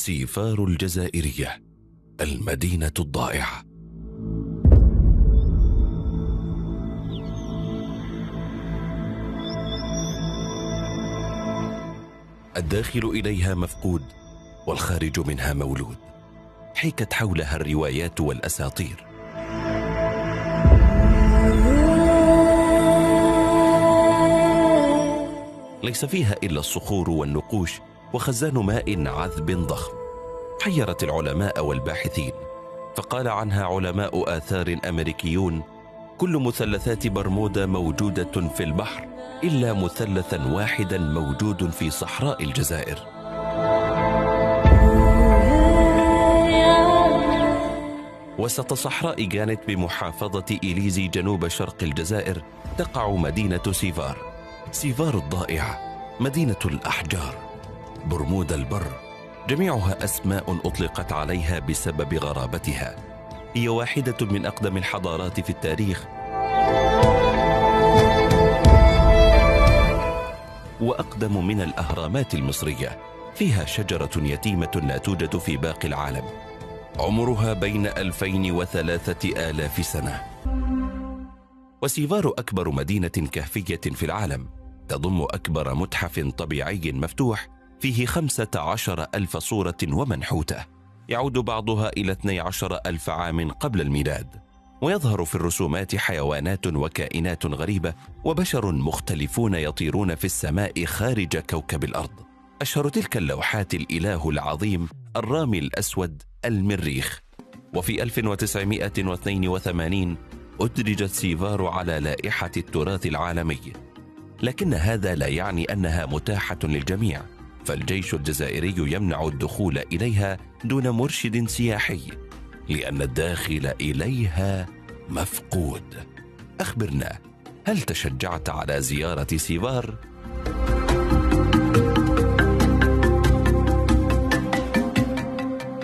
سيفار الجزائرية، المدينة الضائعة. الداخل إليها مفقود والخارج منها مولود، حيكت حولها الروايات والأساطير. ليس فيها إلا الصخور والنقوش وخزان ماء عذب ضخم. حيرت العلماء والباحثين، فقال عنها علماء آثار أمريكيون: كل مثلثات برمودا موجودة في البحر إلا مثلثا واحدا موجود في صحراء الجزائر. وسط صحراء جانت بمحافظة إليزي جنوب شرق الجزائر تقع مدينة سيفار، سيفار الضائعة، مدينة الأحجار، برمودا البر، جميعها أسماء أطلقت عليها بسبب غرابتها. هي واحدة من أقدم الحضارات في التاريخ، وأقدم من الأهرامات المصرية. فيها شجرة يتيمة لا توجد في باقي العالم، عمرها بين 2000 و3000 سنة. وسيفار أكبر مدينة كهفية في العالم، تضم أكبر متحف طبيعي مفتوح فيه 15,000 صورة ومنحوتة، يعود بعضها إلى 12,000 عام قبل الميلاد. ويظهر في الرسومات حيوانات وكائنات غريبة وبشر مختلفون يطيرون في السماء خارج كوكب الأرض. أشهر تلك اللوحات الإله العظيم الرامي الأسود المريخ. وفي 1982 أدرجت سيفار على لائحة التراث العالمي، لكن هذا لا يعني أنها متاحة للجميع، فالجيش الجزائري يمنع الدخول إليها دون مرشد سياحي، لأن الداخل إليها مفقود. أخبرنا، هل تشجعت على زيارة سيفار؟